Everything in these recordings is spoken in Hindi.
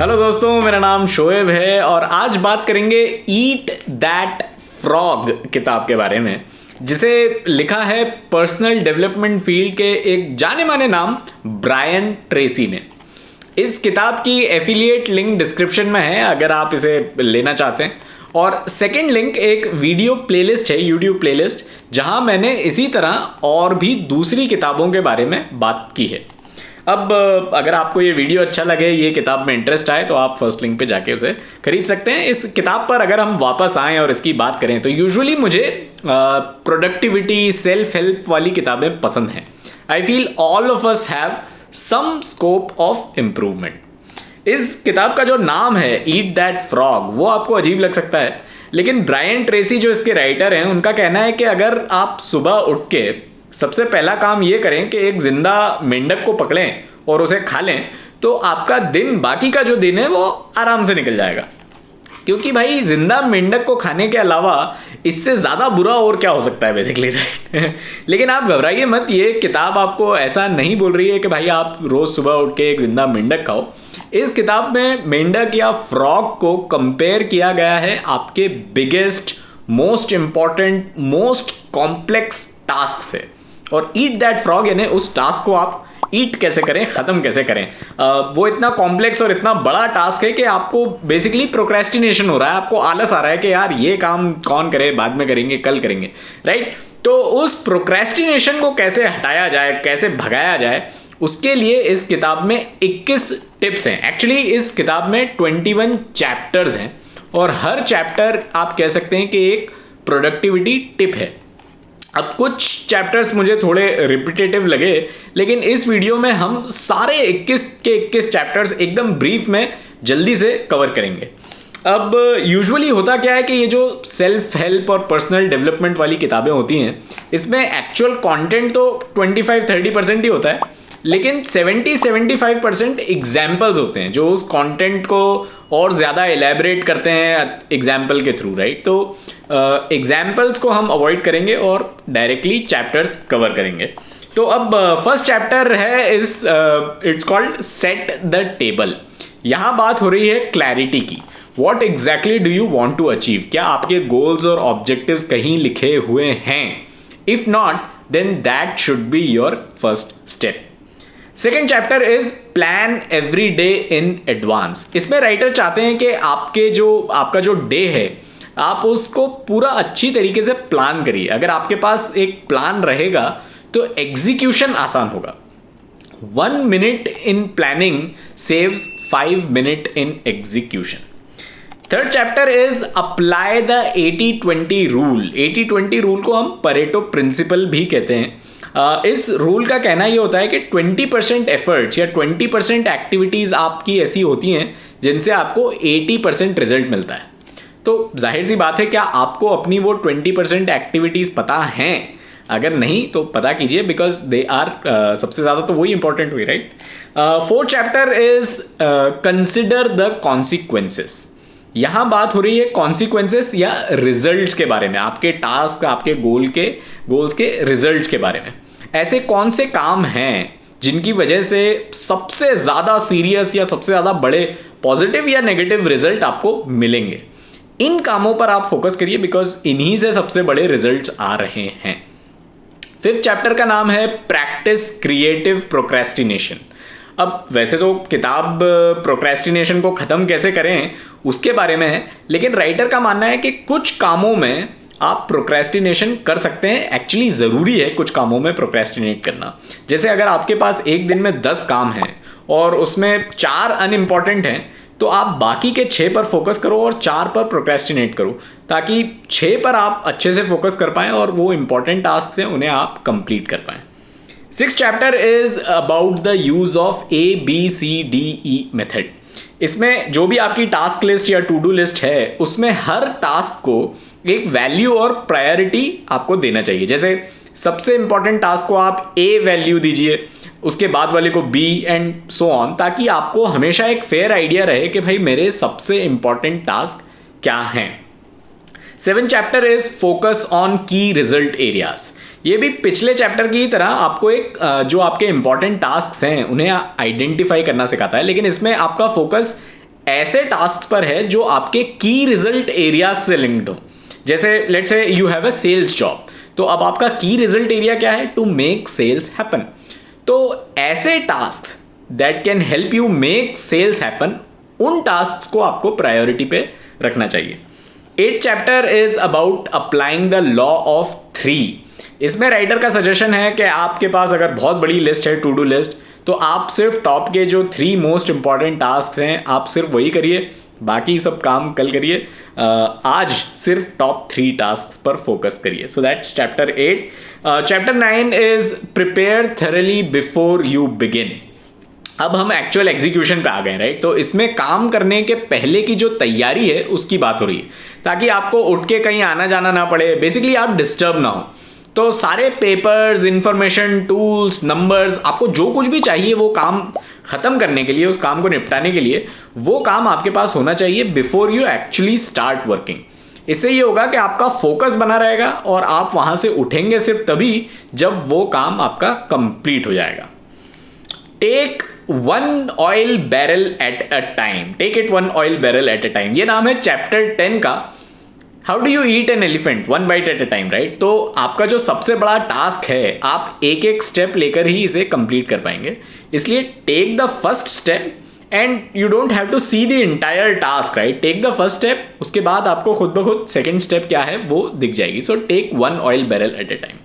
हेलो दोस्तों, मेरा नाम शोएब है और आज बात करेंगे ईट दैट फ्रॉग किताब के बारे में, जिसे लिखा है पर्सनल डेवलपमेंट फील्ड के एक जाने माने नाम ब्रायन ट्रेसी ने। इस किताब की एफिलिएट लिंक डिस्क्रिप्शन में है अगर आप इसे लेना चाहते हैं। और सेकंड लिंक एक वीडियो प्लेलिस्ट है, यूट्यूब प्लेलिस्ट, जहां मैंने इसी तरह और भी दूसरी किताबों के बारे में बात की है। अब अगर आपको ये वीडियो अच्छा लगे, ये किताब में इंटरेस्ट आए, तो आप फर्स्ट लिंक पे जाके उसे खरीद सकते हैं। इस किताब पर अगर हम वापस आएँ और इसकी बात करें तो यूजुअली मुझे प्रोडक्टिविटी, सेल्फ हेल्प वाली किताबें पसंद हैं। I feel all of us have some scope of improvement. इस किताब का जो नाम है ईट दैट फ्रॉग, वो आपको अजीब लग सकता है, लेकिन ब्रायन ट्रेसी जो इसके राइटर हैं, उनका कहना है कि अगर आप सुबह उठ के सबसे पहला काम ये करें कि एक जिंदा मेंढक को पकड़ें और उसे खा लें, तो आपका दिन, बाकी का जो दिन है, वो आराम से निकल जाएगा। क्योंकि भाई जिंदा मेंढक को खाने के अलावा इससे ज़्यादा बुरा और क्या हो सकता है बेसिकली, राइट। लेकिन आप घबराइए मत, ये किताब आपको ऐसा नहीं बोल रही है कि भाई आप रोज़ सुबह उठ के एक जिंदा मेंढक खाओ। इस किताब में मेंढक या फ्रॉग को कंपेयर किया गया है आपके biggest, most important, most complex task से। और ईट दैट फ्रॉग यानी उस टास्क को आप ईट कैसे करें, ख़त्म कैसे करें। वो इतना कॉम्प्लेक्स और इतना बड़ा टास्क है कि आपको बेसिकली प्रोक्रेस्टिनेशन हो रहा है, आपको आलस आ रहा है कि यार ये काम कौन करे, बाद में करेंगे, कल करेंगे, राइट। तो उस प्रोक्रेस्टिनेशन को कैसे हटाया जाए, कैसे भगाया जाए, उसके लिए इस किताब में 21 टिप्स हैं। एक्चुअली इस किताब में 21 चैप्टर्स हैं और हर चैप्टर आप कह सकते हैं कि एक प्रोडक्टिविटी टिप है। अब कुछ चैप्टर्स मुझे थोड़े रिपीटेटिव लगे, लेकिन इस वीडियो में हम सारे 21 के 21 चैप्टर्स एकदम ब्रीफ में जल्दी से कवर करेंगे। अब यूजुअली होता क्या है कि ये जो सेल्फ हेल्प और पर्सनल डेवलपमेंट वाली किताबें होती हैं, इसमें एक्चुअल कंटेंट तो 25-30% ही होता है, लेकिन 70-75% एग्जाम्पल्स होते हैं जो उस कंटेंट को और ज़्यादा एलैबोरेट करते हैं एग्जाम्पल के थ्रू, राइट। तो एग्जाम्पल्स को हम अवॉइड करेंगे और डायरेक्टली चैप्टर्स कवर करेंगे। तो अब फर्स्ट चैप्टर है it's called set the table. यहाँ बात हो रही है क्लैरिटी की। What exactly do you want to achieve? क्या आपके गोल्स और ऑब्जेक्टिव्स कहीं लिखे हुए हैं? If not, then that should be your first step. Second chapter is plan every day in advance. इसमें राइटर चाहते हैं कि आपका जो डे है, आप उसको पूरा अच्छी तरीके से प्लान करिए। अगर आपके पास एक प्लान रहेगा तो एग्जीक्यूशन आसान होगा। 1 minute in planning saves 5 minute in execution. Third chapter is apply the 80-20 rule. 80-20 rule को हम परेटो प्रिंसिपल भी कहते हैं। इस रूल का कहना ये होता है कि 20% एफर्ट्स या 20% एक्टिविटीज़ आपकी ऐसी होती हैं जिनसे आपको 80% रिजल्ट मिलता है। तो जाहिर सी बात है, क्या आपको अपनी वो 20% एक्टिविटीज़ पता हैं? अगर नहीं तो पता कीजिए, बिकॉज दे आर सबसे ज़्यादा तो वही इंपॉर्टेंट हुई, right. Fourth chapter is consider the consequences. यहाँ बात हो रही है कॉन्सिक्वेंसेस या रिजल्ट्स के बारे में, आपके टास्क, आपके गोल्स के रिजल्ट्स के बारे में। ऐसे कौन से काम हैं जिनकी वजह से सबसे ज़्यादा सीरियस या सबसे ज़्यादा बड़े पॉजिटिव या नेगेटिव रिजल्ट आपको मिलेंगे? इन कामों पर आप फोकस करिए, बिकॉज इन्हीं से सबसे बड़े रिजल्ट्स आ रहे हैं। फिफ्थ चैप्टर का नाम है प्रैक्टिस क्रिएटिव प्रोक्रेस्टिनेशन। अब वैसे तो किताब प्रोक्रेस्टिनेशन को ख़त्म कैसे करें उसके बारे में है, लेकिन राइटर का मानना है कि कुछ कामों में आप प्रोक्रेस्टिनेशन कर सकते हैं। एक्चुअली ज़रूरी है कुछ कामों में प्रोक्रेस्टिनेट करना। जैसे अगर आपके पास एक दिन में 10 काम हैं और उसमें 4 अनइम्पॉर्टेंट हैं, तो आप बाकी के 6 पर फोकस करो और 4 पर प्रोक्रेस्टिनेट करो, ताकि 6 पर आप अच्छे से फोकस कर पाएँ और वो इंपॉर्टेंट टास्क हैं उन्हें आप कंप्लीट कर पाएँ। Sixth chapter is about the use of ABCDE method. इसमें जो भी आपकी टास्क लिस्ट या टू डू लिस्ट है, उसमें हर टास्क को एक वैल्यू और प्रायोरिटी आपको देना चाहिए। जैसे सबसे इंपॉर्टेंट टास्क को आप A वैल्यू दीजिए, उसके बाद वाले को B एंड सो ऑन, ताकि आपको हमेशा एक फेयर आइडिया रहे कि भाई मेरे सबसे इंपॉर्टेंट टास्क क्या हैं। 7th chapter is focus on की रिजल्ट एरियाज। ये भी पिछले चैप्टर की तरह आपको एक जो आपके इंपॉर्टेंट टास्क हैं उन्हें आइडेंटिफाई करना सिखाता है, लेकिन इसमें आपका फोकस ऐसे टास्क पर है जो आपके की रिजल्ट एरिया से लिंक्ड हो। जैसे let's say you have a sales job, तो अब आपका की रिजल्ट एरिया क्या है? To make sales happen. तो ऐसे task that can help you make sales happen, उन टास्क को आपको प्रायोरिटी पे रखना चाहिए। 8th chapter is about applying the law of 3। इसमें राइटर का सजेशन है कि आपके पास अगर बहुत बड़ी लिस्ट है, टू डू लिस्ट, तो आप सिर्फ टॉप के जो 3 मोस्ट इंपॉर्टेंट टास्क हैं आप सिर्फ वही करिए, बाकी सब काम कल करिए। आज सिर्फ टॉप 3 टास्क पर फोकस करिए। So that's chapter 8। Chapter 9 is prepare thoroughly before you begin. अब हम एक्चुअल एग्जीक्यूशन पे आ गए, राइट? तो इसमें काम करने के पहले की जो तैयारी है उसकी बात हो रही है, ताकि आपको उठ के कहीं आना जाना ना पड़े, बेसिकली आप डिस्टर्ब ना हो। तो सारे पेपर्स, इंफॉर्मेशन, टूल्स, नंबर्स, आपको जो कुछ भी चाहिए वो काम खत्म करने के लिए, उस काम को निपटाने के लिए, वो काम आपके पास होना चाहिए before you actually start working. इससे ये होगा कि आपका फोकस बना रहेगा और आप वहां से उठेंगे सिर्फ तभी जब वो काम आपका कंप्लीट हो जाएगा। Take 1 oil barrel at a time. Take it 1 oil barrel at a time. ये नाम है चैप्टर 10 का। How do you eat an elephant 1 bite at a time, right? तो आपका जो सबसे बड़ा टास्क है, आप एक एक स्टेप लेकर ही इसे कंप्लीट कर पाएंगे। इसलिए take the first step and you don't have to see the entire task, right? Take the first step, उसके बाद आपको खुद ब खुद सेकेंड स्टेप क्या है वो दिख जाएगी। So take 1 oil barrel at a time.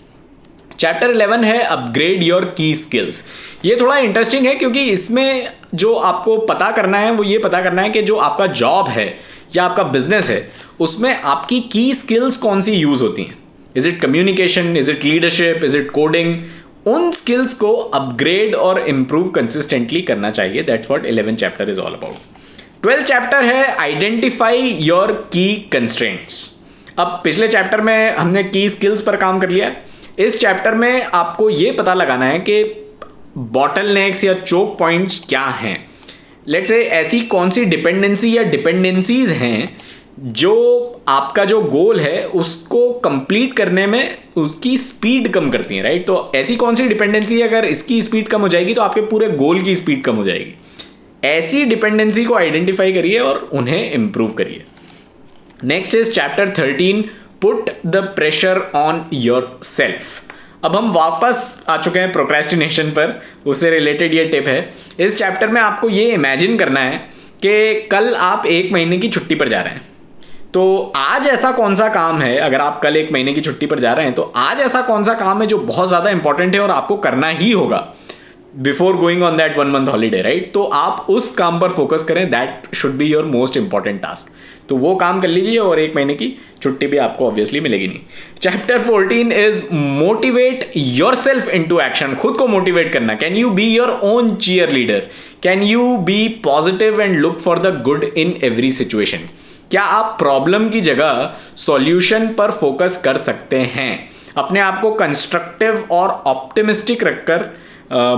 Chapter 11 है अपग्रेड योर की स्किल्स। ये थोड़ा इंटरेस्टिंग है क्योंकि इसमें जो आपको पता करना है वो ये पता करना है कि जो आपका जॉब है या आपका बिजनेस है उसमें आपकी की स्किल्स कौन सी यूज होती हैं। Is it communication, is it leadership, is it coding? उन स्किल्स को अपग्रेड और इम्प्रूव कंसिस्टेंटली करना चाहिए। That's what 11th chapter is all about. 12th chapter है आइडेंटिफाई योर की कंस्ट्रेंट्स। अब पिछले चैप्टर में हमने की स्किल्स पर काम कर लिया, इस चैप्टर में आपको ये पता लगाना है कि बॉटलनेक्स या चोक पॉइंट्स क्या हैं। लेट्स से ऐसी कौन सी डिपेंडेंसी या डिपेंडेंसीज हैं जो आपका जो गोल है उसको कंप्लीट करने में उसकी स्पीड कम करती हैं, राइट? तो ऐसी कौन सी डिपेंडेंसी, अगर इसकी स्पीड कम हो जाएगी तो आपके पूरे गोल की स्पीड कम हो जाएगी। ऐसी डिपेंडेंसी को आइडेंटिफाई करिए और उन्हें इंप्रूव करिए। Next is chapter 13, put the pressure on your self. अब हम वापस आ चुके हैं प्रोक्रेस्टिनेशन पर, उससे रिलेटेड ये टिप है। इस चैप्टर में आपको ये इमेजिन करना है कि कल आप 1 महीने की छुट्टी पर जा रहे हैं, तो आज ऐसा कौन सा काम है, अगर आप कल 1 महीने की छुट्टी पर जा रहे हैं तो आज ऐसा कौन सा काम है जो बहुत ज़्यादा इंपॉर्टेंट है और आपको करना ही होगा before going on that 1 month holiday, right? तो आप उस काम पर फोकस करें, that should be your most important task. तो वो काम कर लीजिए और 1 महीने की छुट्टी भी आपको ऑब्वियसली मिलेगी नहीं। Chapter 14 is motivate yourself into action. खुद को मोटिवेट करना। Can you be your own cheerleader? Can you be positive and look for the good in every situation? क्या आप प्रॉब्लम की जगह सॉल्यूशन पर फोकस कर सकते हैं? अपने आप को कंस्ट्रक्टिव और ऑप्टिमिस्टिक रखकर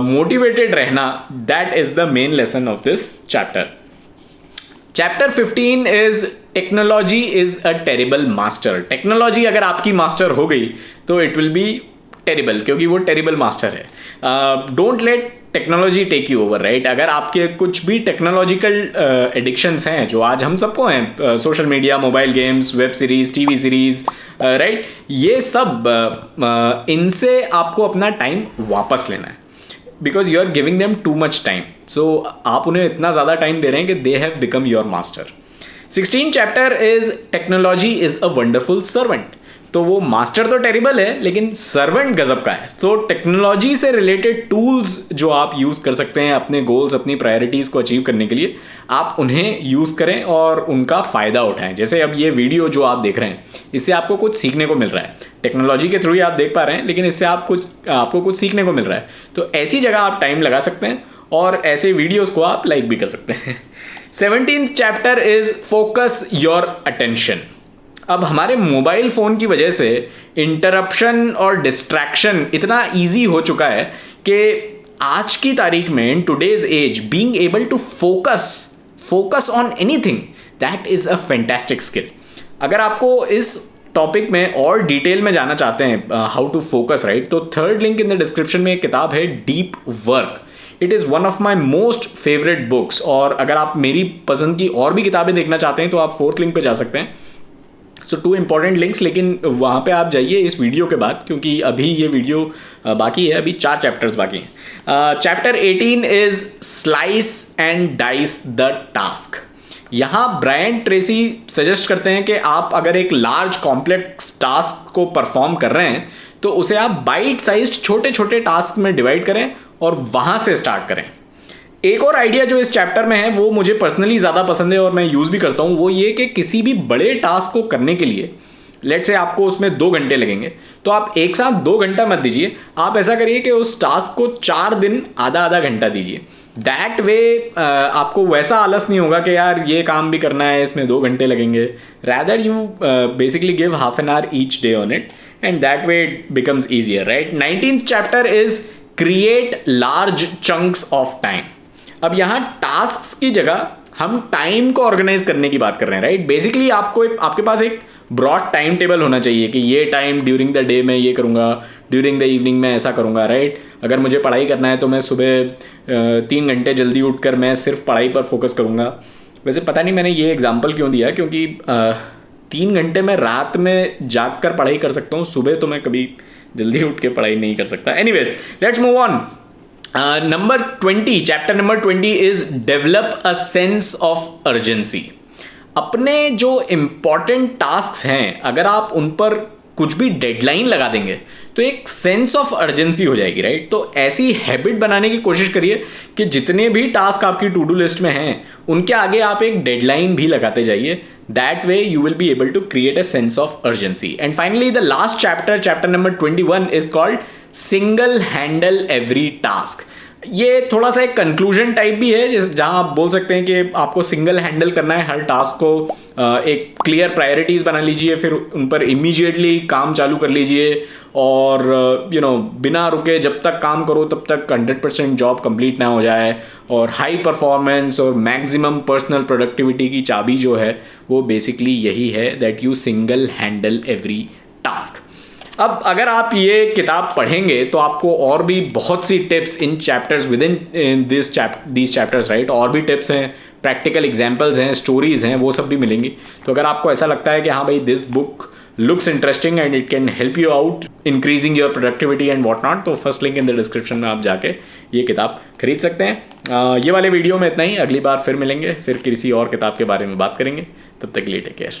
मोटिवेटेड रहना, that is the main lesson of this chapter. Chapter 15 is technology is a terrible master. Technology अगर आपकी मास्टर हो गई तो इट विल बी टेरिबल, क्योंकि वो टेरिबल मास्टर है। Don't let technology tech you over, right? अगर आपके कुछ भी टेक्नोलॉजिकल एडिक्शंस हैं जो आज हम सबको हैं, social media, mobile games, web series, TV series, right, ये सब इनसे आपको अपना टाइम वापस लेना है, because you are giving them too much time. So आप उन्हें इतना ज़्यादा टाइम दे रहे हैं कि they have become your master. 16 chapter is technology is a wonderful servant. तो वो मास्टर तो टेरिबल है लेकिन सर्वेंट गजब का है। सो टेक्नोलॉजी से रिलेटेड टूल्स जो आप यूज़ कर सकते हैं अपने गोल्स, अपनी प्रायोरिटीज़ को अचीव करने के लिए, आप उन्हें यूज़ करें और उनका फ़ायदा उठाएं। जैसे अब ये वीडियो जो आप देख रहे हैं, इससे आपको कुछ सीखने को मिल रहा है। टेक्नोलॉजी के थ्रू ही आप देख पा रहे हैं, लेकिन इससे आपको कुछ सीखने को मिल रहा है। तो ऐसी जगह आप टाइम लगा सकते हैं और ऐसे वीडियोज़ को आप लाइक भी कर सकते हैं। 17th chapter is focus your attention. अब हमारे मोबाइल फ़ोन की वजह से इंटरप्शन और डिस्ट्रैक्शन इतना ईजी हो चुका है कि आज की तारीख में, in today's age, being able to focus on anything, that is a fantastic skill. अगर आपको इस टॉपिक में और डिटेल में जाना चाहते हैं, हाउ टू फोकस, राइट, तो 3rd link in the description में एक किताब है, deep work. It is one of my most favourite books. और अगर आप मेरी पसंद की और भी किताबें देखना चाहते हैं तो आप 4th लिंक पे जा सकते हैं। सो 2 इंपॉर्टेंट लिंक्स, लेकिन वहाँ पे आप जाइए इस वीडियो के बाद, क्योंकि अभी ये वीडियो बाकी है, अभी 4 चैप्टर्स बाकी हैं। Chapter 18 is slice and dice the task. यहाँ ब्रायन ट्रेसी सजेस्ट करते हैं कि आप अगर एक लार्ज कॉम्प्लेक्स टास्क को परफॉर्म कर रहे हैं तो उसे आप बाइट साइज्ड छोटे छोटे टास्क में डिवाइड करें और वहाँ से स्टार्ट करें। एक और आइडिया जो इस चैप्टर में है वो मुझे पर्सनली ज़्यादा पसंद है और मैं यूज़ भी करता हूँ, वो ये कि किसी भी बड़े टास्क को करने के लिए लेट से आपको उसमें 2 घंटे लगेंगे, तो आप एक साथ 2 घंटा मत दीजिए, आप ऐसा करिए कि उस टास्क को 4 दिन आधा आधा घंटा दीजिए। दैट वे आपको वैसा आलस नहीं होगा कि यार ये काम भी करना है, इसमें 2 घंटे लगेंगे। Rather you basically give half an hour each day on it and that way it becomes easier, right. 19th chapter is create large chunks of time. अब यहाँ टास्क की जगह हम टाइम को ऑर्गेनाइज करने की बात कर रहे हैं, राइट। बेसिकली आपके पास एक ब्रॉड टाइम टेबल होना चाहिए कि ये टाइम ड्यूरिंग द डे में ये करूँगा, ड्यूरिंग द इवनिंग में ऐसा करूँगा, राइट। अगर मुझे पढ़ाई करना है तो मैं सुबह 3 घंटे जल्दी उठकर मैं सिर्फ पढ़ाई पर फोकस करूँगा। वैसे पता नहीं मैंने ये एग्जाम्पल क्यों दिया, क्योंकि 3 घंटे मैं रात में जाग कर पढ़ाई कर सकता हूँ, सुबह तो मैं कभी जल्दी उठ के पढ़ाई नहीं कर सकता। Anyways, let's move on. Number 20, chapter number 20 is develop a sense of urgency. अपने जो इम्पॉर्टेंट टास्क हैं अगर आप उन पर कुछ भी डेडलाइन लगा देंगे तो एक सेंस ऑफ अर्जेंसी हो जाएगी, राइट। तो ऐसी हैबिट बनाने की कोशिश करिए कि जितने भी टास्क आपकी टू डू लिस्ट में हैं उनके आगे आप एक डेडलाइन भी लगाते जाइए। That way you will be able to create a sense of urgency. And finally the last chapter, chapter number 21 is called single handle every task. ये थोड़ा सा एक कंक्लूजन टाइप भी है जहां आप बोल सकते हैं कि आपको सिंगल हैंडल करना है हर टास्क को। एक क्लियर प्रायोरिटीज बना लीजिए, फिर उन पर इमीडिएटली काम चालू कर लीजिए और बिना रुके जब तक काम करो तब तक 100% जॉब कंप्लीट ना हो जाए। और हाई परफॉर्मेंस और मैक्सिमम पर्सनल प्रोडक्टिविटी की चाबी जो है वो बेसिकली यही है, that you single handle every task. अब अगर आप ये किताब पढ़ेंगे तो आपको और भी बहुत सी tips in chapters within this chapters, right. और भी टिप्स हैं, प्रैक्टिकल एग्जांपल्स हैं, स्टोरीज हैं, वो सब भी मिलेंगी। तो अगर आपको ऐसा लगता है कि हाँ भाई this book looks interesting and it can help you out increasing your productivity and what not, तो first link in the description में आप जाके ये किताब खरीद सकते हैं। ये वाले वीडियो में इतना ही, अगली बार फिर मिलेंगे, फिर किसी और किताब के बारे में बात करेंगे। तब तक के लिए टेक केयर।